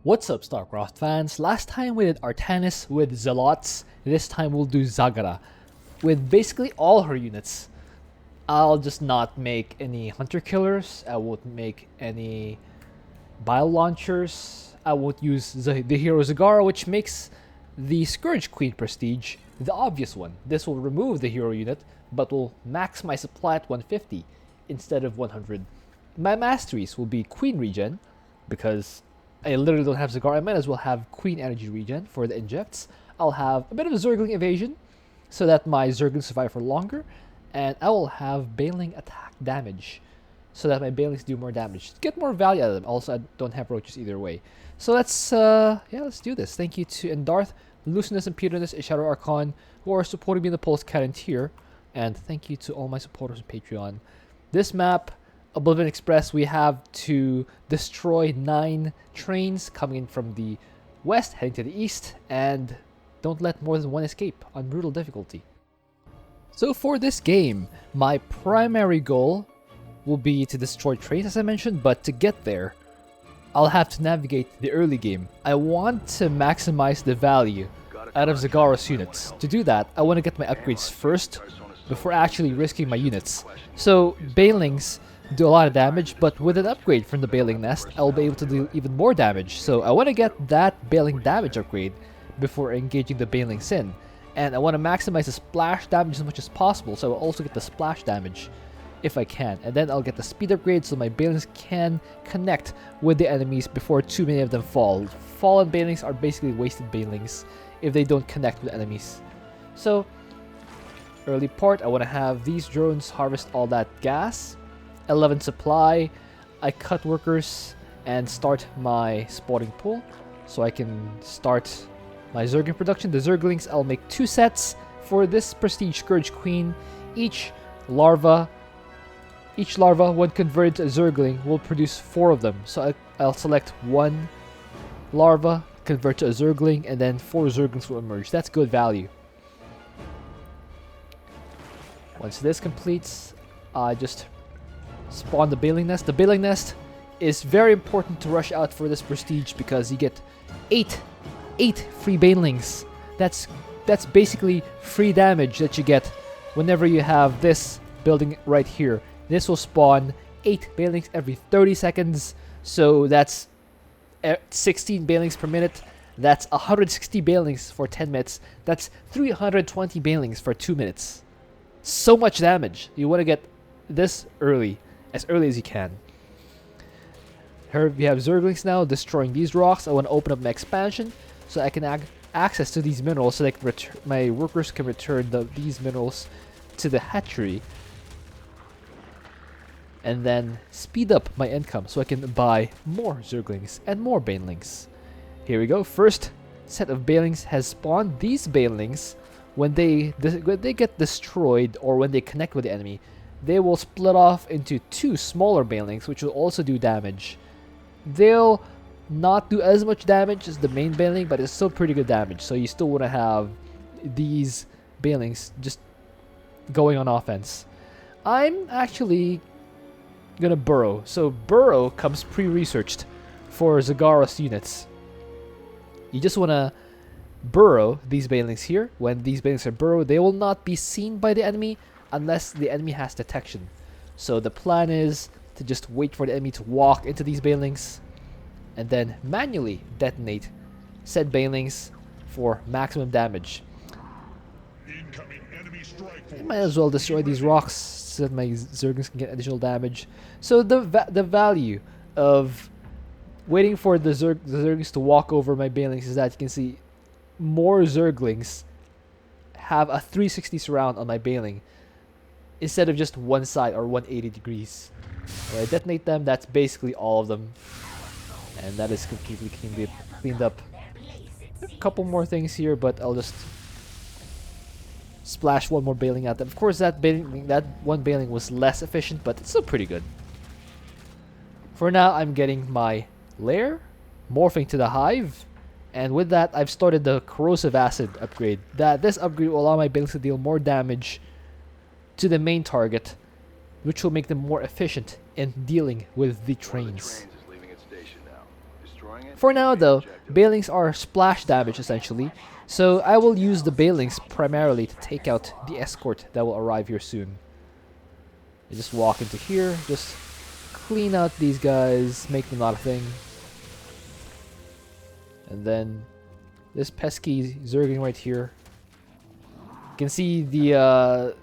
What's up, Starcraft fans? Last time we did Artanis with Zealots. This time we'll do Zagara with basically all her units. I'll just not make any hunter killers. I won't make any bile launchers. I won't use the hero Zagara, which makes the Scourge Queen prestige the obvious one. This will remove the hero unit, but will max my supply at 150 instead of 100. My masteries will be Queen regen, because I literally don't have Zagara. I might as well have Queen energy regen for the injects. I'll have a bit of Zergling evasion, so that my Zerglings survive for longer. And I will have Baneling attack damage, so that my Banelings do more damage. Get more value out of them. Also, I don't have roaches either way. So let's do this. Thank you to Endarth, Lucinus, and Peternus, and Shadow Archon, who are supporting me in the Pulse Cannon tier. And thank you to all my supporters on Patreon. This map, Oblivion Express, we have to destroy 9 trains coming in from the west, heading to the east, and don't let more than one escape on brutal difficulty. So for this game, my primary goal will be to destroy trains, as I mentioned, but to get there, I'll have to navigate the early game. I want to maximize the value out of Zagara's units. To do that, I want to get my upgrades first before actually risking my units. So Banelings do a lot of damage, but with an upgrade from the Baneling nest, I'll be able to do even more damage. So I want to get that Baneling damage upgrade before engaging the Banelings in. And I want to maximize the splash damage as much as possible, so I'll also get the splash damage if I can. And then I'll get the speed upgrade so my Banelings can connect with the enemies before too many of them fall. Fallen Banelings are basically wasted Banelings if they don't connect with enemies. So, early part, I want to have these drones harvest all that gas. 11 supply. I cut workers and start my spawning pool so I can start my Zergling production. The Zerglings, I'll make 2 sets for this Prestige Scourge Queen. Each larva, when converted to a Zergling, will produce 4 of them. So I'll select 1 larva, convert to a Zergling, and then 4 Zerglings will emerge. That's good value. Once this completes, I just spawn the Baneling nest. The Baneling nest is very important to rush out for this prestige because you get 8 free Banelings. That's basically free damage that you get whenever you have this building right here. This will spawn 8 Banelings every 30 seconds. So that's 16 Banelings per minute. That's 160 Banelings for 10 minutes. That's 320 Banelings for 2 minutes. So much damage. You want to get this early, as early as you can. Here we have Zerglings now destroying these rocks. I want to open up my expansion so I can access to these minerals, so that my workers can return these minerals to the hatchery, and then speed up my income so I can buy more Zerglings and more Banelings. Here we go. First set of Banelings has spawned. These Banelings, when they get destroyed or when they connect with the enemy, they will split off into 2 smaller Banelings, which will also do damage. They'll not do as much damage as the main Baneling, but it's still pretty good damage. So you still want to have these Banelings just going on offense. I'm actually gonna burrow. So burrow comes pre-researched for Zagara's units. You just want to burrow these Banelings here. When these Banelings are burrowed, they will not be seen by the enemy unless the enemy has detection. So the plan is to just wait for the enemy to walk into these Banelings and then manually detonate said Banelings for maximum damage. I might as well destroy these rocks so that my Zerglings can get additional damage. So the value of waiting for the Zerglings to walk over my Banelings is that you can see more Zerglings have a 360 surround on my Baneling instead of just one side or 180 degrees. When I detonate them, that's basically all of them. And that is completely cleaned up. A couple more things here, but I'll just splash one more Baneling at them. Of course, that one Baneling was less efficient, but it's still pretty good. For now, I'm getting my lair, morphing to the hive, and with that, I've started the corrosive acid upgrade. This upgrade will allow my Banelings to deal more damage to the main target, which will make them more efficient in dealing with the trains. For now though, Banelings are splash damage essentially, so I will use the Banelings primarily to take out the escort that will arrive here soon. You just walk into here, just clean out these guys, make them not a thing. And then this pesky Zergling right here. You can see the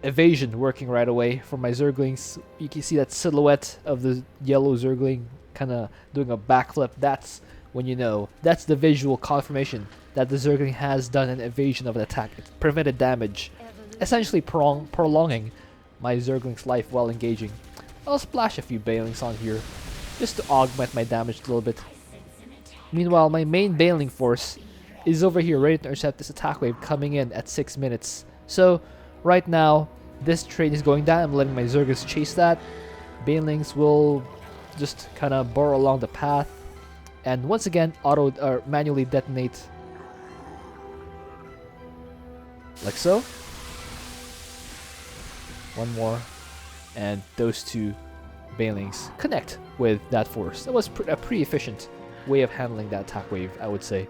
evasion working right away from my Zerglings. You can see that silhouette of the yellow Zergling kind of doing a backflip. That's when you know. That's the visual confirmation that the Zergling has done an evasion of an attack. It prevented damage, essentially prolonging my Zergling's life while engaging. I'll splash a few Banelings on here just to augment my damage a little bit. Meanwhile, my main Baneling force is over here ready to intercept this attack wave coming in at 6 minutes. So, right now, this train is going down. I'm letting my Zerglings chase that. Banelings will just kind of burrow along the path. And once again, manually detonate. Like so. One more. And those two Banelings connect with that force. That was a pretty efficient way of handling that attack wave, I would say.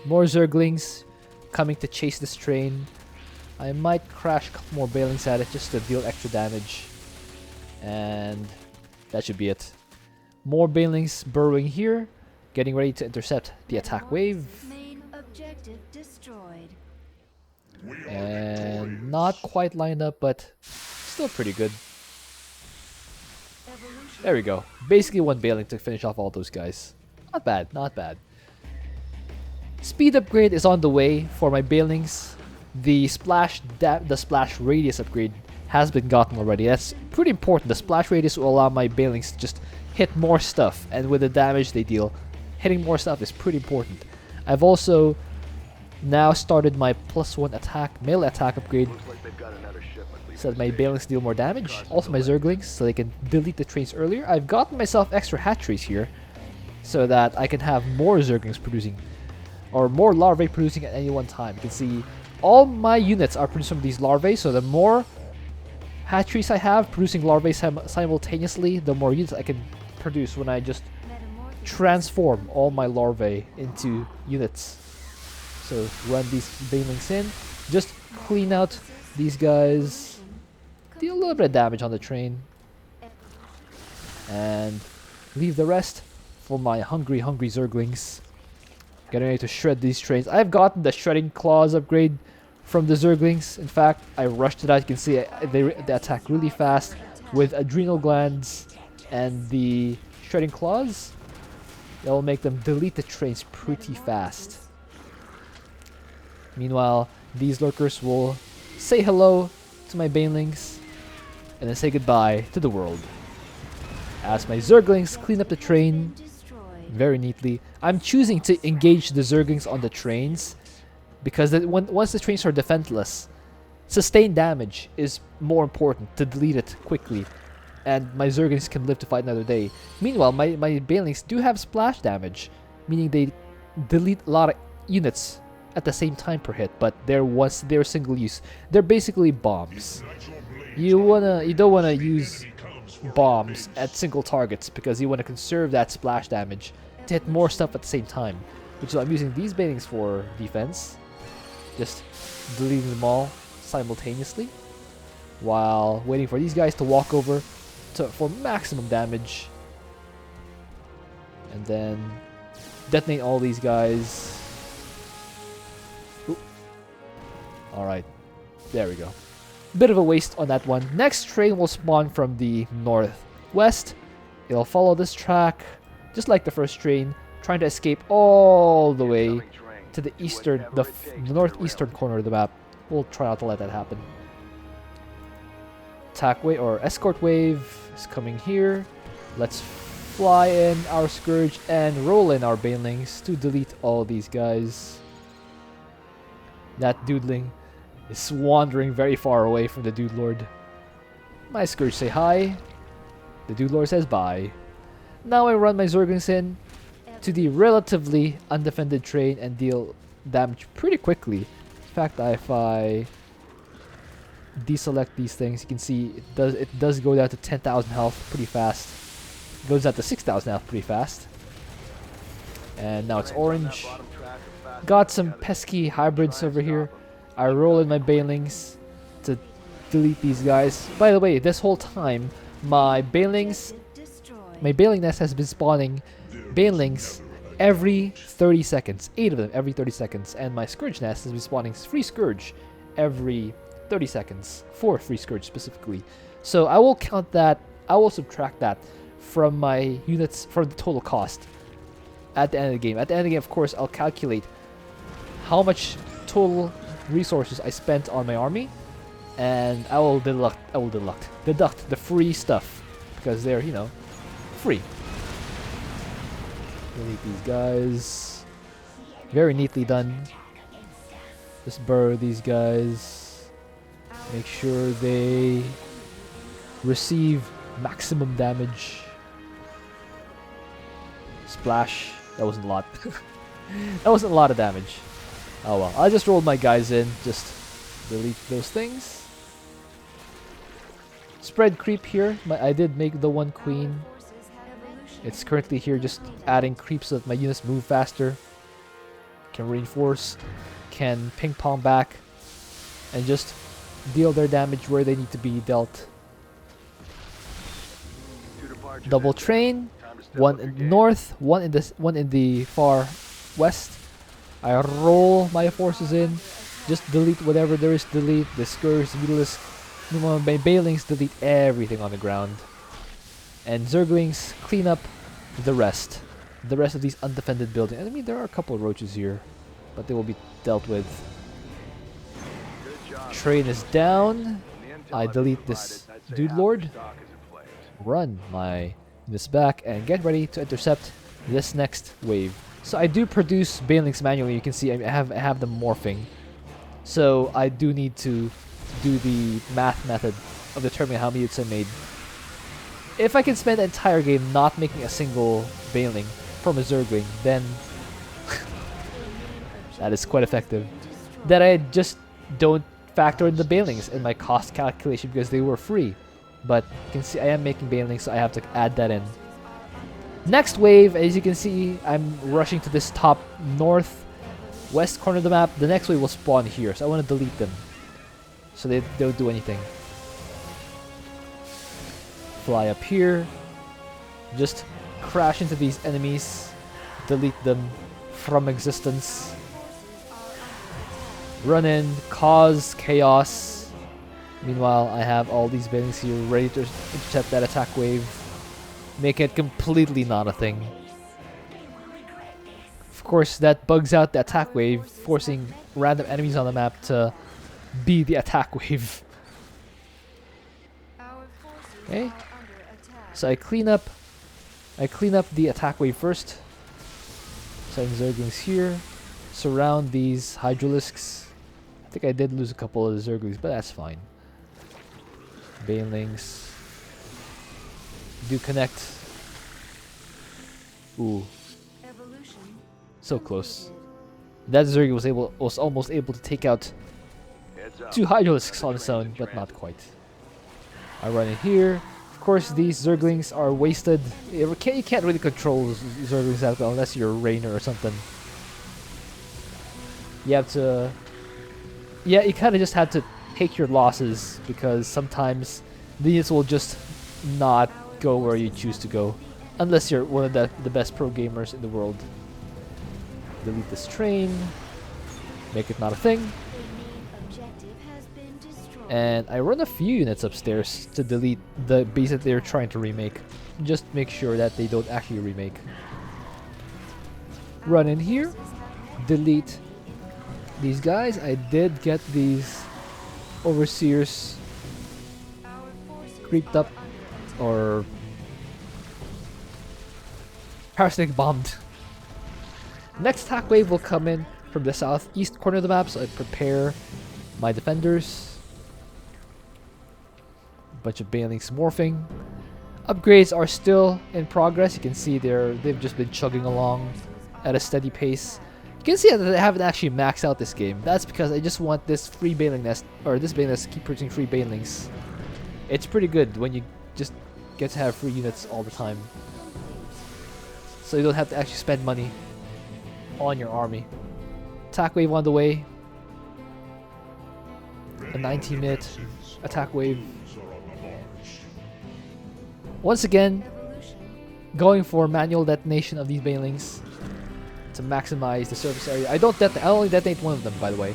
More Zerglings coming to chase this train. I might crash a couple more Banelings at it just to deal extra damage. And that should be it. More Banelings burrowing here, getting ready to intercept the attack wave. Main objective destroyed. And not quite lined up, but still pretty good. There we go. Basically one Baneling to finish off all those guys. Not bad, not bad. Speed upgrade is on the way for my Banelings. The splash radius upgrade has been gotten already. That's pretty important. The splash radius will allow my Banelings to just hit more stuff, and with the damage they deal, hitting more stuff is pretty important. I've also now started my +1 attack, melee attack upgrade, so that my Banelings deal more damage. Also my Zerglings, so they can delete the trains earlier. I've gotten myself extra hatcheries here, so that I can have more Zerglings producing, or more larvae producing at any one time. You can see all my units are producing from these larvae, so the more hatcheries I have producing larvae simultaneously, the more units I can produce when I just transform all my larvae into units. So run these Banelings in, just clean out these guys, deal a little bit of damage on the train, and leave the rest for my hungry Zerglings. Getting ready to shred these trains. I've gotten the shredding claws upgrade from the Zerglings. In fact, I rushed it out. You can see they attack really fast with adrenal glands and the shredding claws. That will make them delete the trains pretty fast. Meanwhile, these lurkers will say hello to my Banelings and then say goodbye to the world. As my Zerglings clean up the train very neatly. I'm choosing to engage the Zerglings on the trains because once the trains are defenseless, sustained damage is more important to delete it quickly, and my Zerglings can live to fight another day. Meanwhile, my Banelings do have splash damage, meaning they delete a lot of units at the same time per hit, but they're single use. They're basically bombs. You don't wanna use bombs at single targets because you want to conserve that splash damage to hit more stuff at the same time, which is why I'm using these Banelings for defense, just deleting them all simultaneously while waiting for these guys to walk over for maximum damage, and then detonate all these guys. Alright, there we go. Bit of a waste on that one. Next train will spawn from the northwest. It'll follow this track, just like the first train, trying to escape all the way to the eastern, the northeastern corner of the map. We'll try not to let that happen. Attack wave or escort wave is coming here. Let's fly in our Scourge and roll in our Banelings to delete all these guys. That dudeling is wandering very far away from the Dude Lord. My Scourge say hi. The Dude Lord says bye. Now I run my Zerglings in to the relatively undefended train and deal damage pretty quickly. In fact, if I deselect these things, you can see it does go down to 10,000 health pretty fast. Goes out to 6,000 health pretty fast. And now it's orange. Got some pesky hybrids over here. I roll in my Banelings to delete these guys. By the way, this whole time, my Baneling nest has been spawning Banelings every 30 seconds. 8 of them every 30 seconds. And my Scourge nest has been spawning free Scourge every 30 seconds. For free Scourge specifically. So I will count that. I will subtract that from my units, from the total cost at the end of the game. At the end of the game, of course, I'll calculate how much total resources I spent on my army, and I will deduct the free stuff because they're, you know, free. Delete these guys. Very neatly done. Just burrow these guys. Make sure they receive maximum damage. Splash. That wasn't a lot. That wasn't a lot of damage. Oh well. I just rolled my guys in. Just delete those things. Spread creep here. I did make the one queen. It's currently here just adding creep so that my units move faster. Can reinforce. Can ping pong back. And just deal their damage where they need to be dealt. Double train. One in the north, one in the far west. I roll my forces in, just delete whatever there is to delete. The Scourge, Mutalisk, my Banelings delete everything on the ground, and Zerglings clean up the rest. The rest of these undefended buildings. I mean, there are a couple of roaches here, but they will be dealt with. Train is down. I delete this dude lord. Run my this back and get ready to intercept this next wave. So I do produce Banelings manually. You can see I have them morphing. So I do need to do the math method of determining how many units I made. If I can spend the entire game not making a single Baneling from a Zergling, then that is quite effective. Then I just don't factor in the Banelings in my cost calculation because they were free. But you can see I am making Banelings, so I have to add that in. Next wave, as you can see, I'm rushing to this top northwest corner of the map. The next wave will spawn here, so I want to delete them. So they don't do anything. Fly up here. Just crash into these enemies. Delete them from existence. Run in, cause chaos. Meanwhile, I have all these Banelings here ready to intercept that attack wave. Make it completely not a thing. Of course, that bugs out the attack wave, forcing random enemies on the map to be the attack wave. Okay. So I clean up the attack wave first. Send Zerglings here. Surround these Hydralisks. I think I did lose a couple of the Zerglings, but that's fine. Banelings do connect. Ooh, so close. That Zerg was almost able to take out 2 Hydralisks on its own, but not quite. I run in here. Of course, these Zerglings are wasted. You can't really control Zerglings that well unless you're a Rainer or something. You have to. Yeah, you kind of just have to take your losses because sometimes the units will just not go where you choose to go unless you're one of the best pro gamers in the world. Delete this train, make it not a thing, and I run a few units upstairs to delete the base that they're trying to remake. Just make sure that they don't actually remake. Run in here, delete these guys. I did get these overseers creeped up or parasitic bombed. Next attack wave will come in from the southeast corner of the map, so I prepare my defenders. Bunch of Banelings morphing. Upgrades are still in progress. You can see they've just been chugging along at a steady pace. You can see that I haven't actually maxed out this game. That's because I just want this free Baneling nest, or this Baneling nest to keep producing free Banelings. It's pretty good when you just get to have free units all the time. So you don't have to actually spend money on your army. Attack wave on the way. A 19-minute attack wave. Once again, going for manual detonation of these Banelings to maximize the surface area. I only detonate one of them, by the way.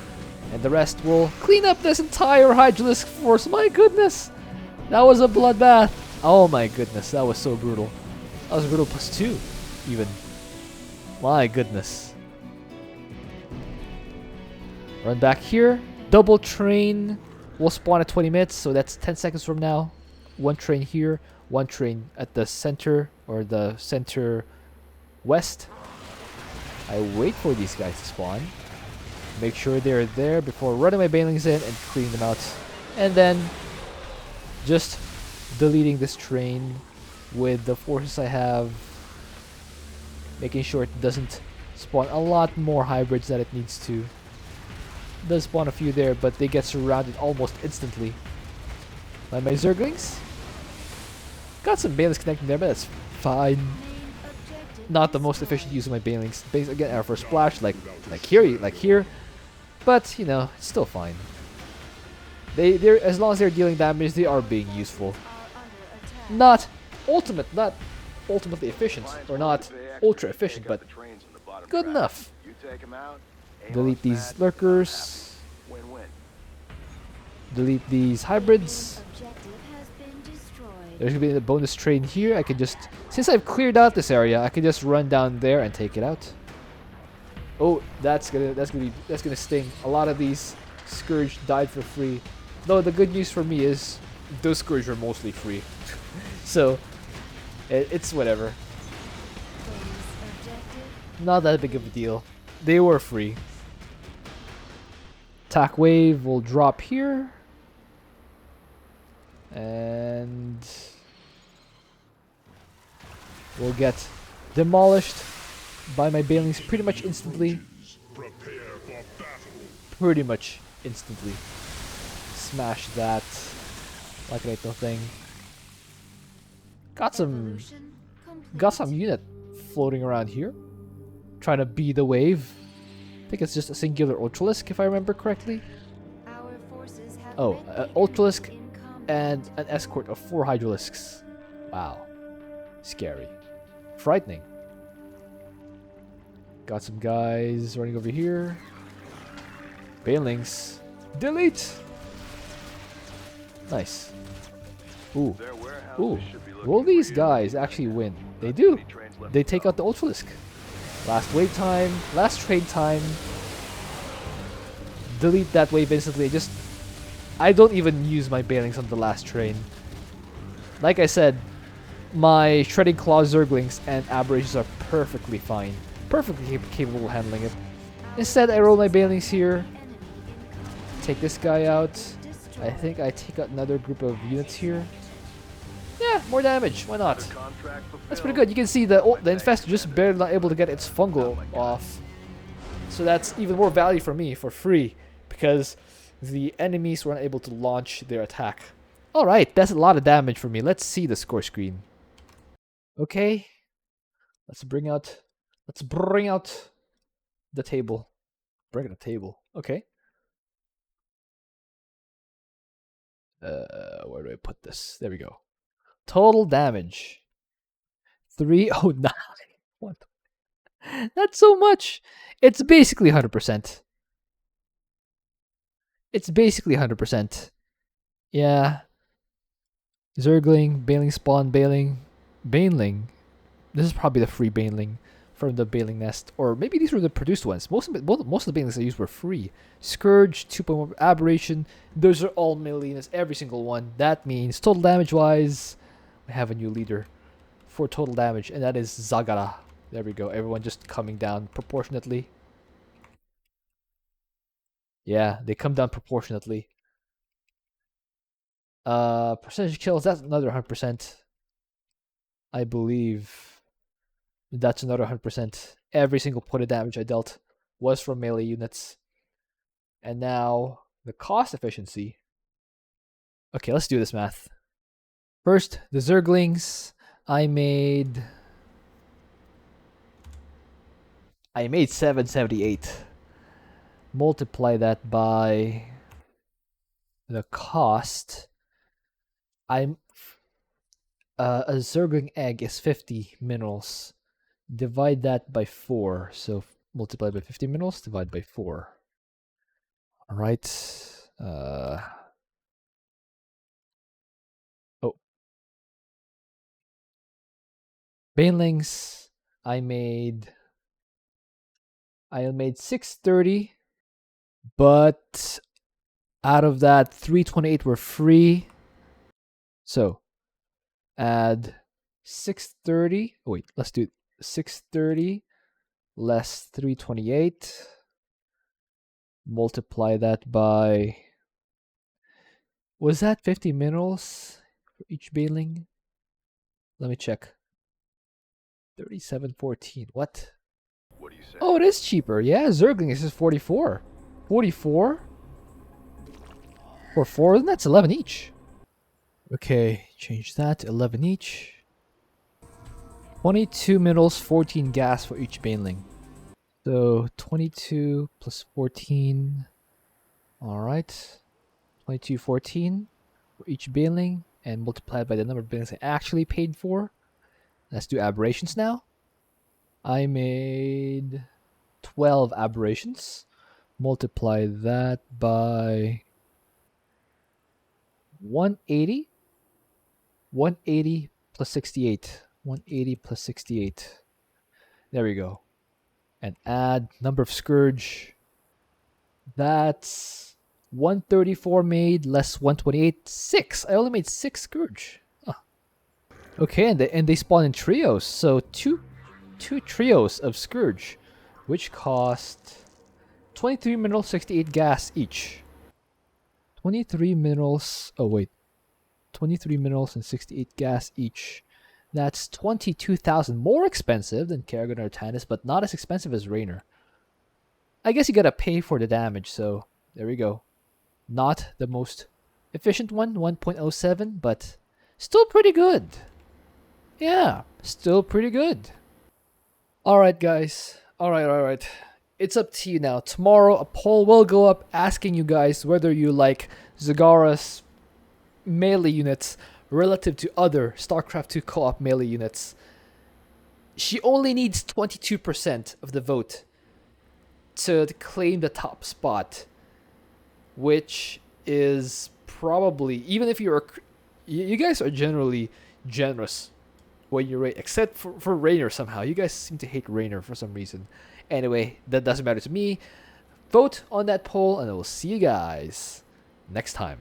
And the rest will clean up this entire Hydralisk force. My goodness! That was a bloodbath. Oh my goodness, that was so brutal. That was brutal +2, even. My goodness. Run back here. Double train will spawn at 20 minutes, so that's 10 seconds from now. One train here, one train at the center, or the center west. I wait for these guys to spawn. Make sure they're there before running my Banelings in and cleaning them out. And then just deleting this train with the forces I have. Making sure it doesn't spawn a lot more hybrids than it needs to. It does spawn a few there, but they get surrounded almost instantly by my Zerglings. Got some Banelings connecting there, but that's fine. Not the most efficient use of my Banelings. Again, arrow for splash, like here, but you know, it's still fine. They're as long as they're dealing damage, they are being useful. Not ultimately efficient, or not ultra efficient, but good enough. Delete these lurkers. Delete these hybrids. There's gonna be a bonus train here. I can just, since I've cleared out this area, I can just run down there and take it out. Oh, that's gonna sting. A lot of these Scourge died for free. Though the good news for me is those Scourge are mostly free, so it's whatever. Not that big of a deal. They were free. Attack wave will drop here. And we'll get demolished by my Banelings pretty much instantly. Pretty much instantly. Smash that like a little thing. Got some unit floating around here, trying to beat the wave. I think it's just a singular Ultralisk, if I remember correctly. Oh, Ultralisk and an escort of 4 Hydralisks. Wow. Scary. Frightening. Got some guys running over here. Banelings. Delete! Nice. Ooh. Ooh. Will these guys actually win? They do. They take out the Ultralisk. Last wave time. Last train time. Delete that wave instantly. I don't even use my Banelings on the last train. Like I said, my Shredding Claw Zerglings and Aberrations are perfectly fine. Perfectly capable of handling it. Instead, I roll my Banelings here. Take this guy out. I think I take out another group of units here. Yeah, more damage. Why not? That's pretty good. You can see the Infestor just barely not able to get its fungal off. So that's even more value for me for free, because the enemies were unable to launch their attack. Alright, that's a lot of damage for me. Let's see the score screen. Okay. Let's bring out the table. Bring out the table. Okay. Where do I put this? There we go. Total damage. 309. What? That's so much. It's basically 100%. It's basically 100%. Yeah. Zergling, Baneling spawn, Baneling. This is probably the free Baneling from the Baneling nest. Or maybe these were the produced ones. Most of the Banelings I used were free. Scourge, 2.1 Aberration. Those are all melee units, every single one. That means total damage wise, we have a new leader for total damage, and that is Zagara. There we go. Everyone just coming down proportionately. Yeah, they come down proportionately. Percentage kills, that's another 100%. I believe that's another 100%. Every single point of damage I dealt was from melee units. And now the cost efficiency. Okay, let's do this math. First, the Zerglings. I made 778. Multiply that by the cost. I'm a Zergling egg is 50 minerals. Divide that by 4. So multiply by 50 minerals, divide by 4. All right. Oh, Banelings. I made 630, but out of that 328 were free. So add 630. Oh, wait, let's do 630 less 328. Multiply that by. Was that 50 minerals for each Baneling? Let me check. 3714. What? What do you say? Oh, it is cheaper. Yeah, Zergling is 44. 44? For 4, then that's 11 each. Okay, change that to 11 each. 22 minerals, 14 gas for each Baneling. So 22 plus 14. Alright. 22, 14 for each Baneling, and multiplied by the number of Banelings I actually paid for. Let's do Aberrations now. I made 12 Aberrations. Multiply that by 180. 180 plus 68. 180 plus 68. There we go. And add number of Scourge. That's 134 made less 128. 6. I only made 6 Scourge. Huh. Okay, and they spawn in trios. So two trios of Scourge, which cost 23 minerals, 68 gas each. 23 minerals. Oh wait, 23 minerals and 68 gas each. That's 22,000 more expensive than Kerrigan or Artanis, but not as expensive as Raynor. I guess you gotta pay for the damage, so there we go. Not the most efficient one, 1.07, but still pretty good. Yeah, still pretty good. Alright, guys. Alright. It's up to you now. Tomorrow, a poll will go up asking you guys whether you like Zagara's melee units relative to other Starcraft II Co-Op melee units. She only needs 22% of the vote to claim the top spot, which is probably, even if you guys are generally generous when you rate, except for Raynor somehow. You guys seem to hate Raynor for some reason. Anyway, that doesn't matter to me. Vote on that poll, and I will see you guys next time.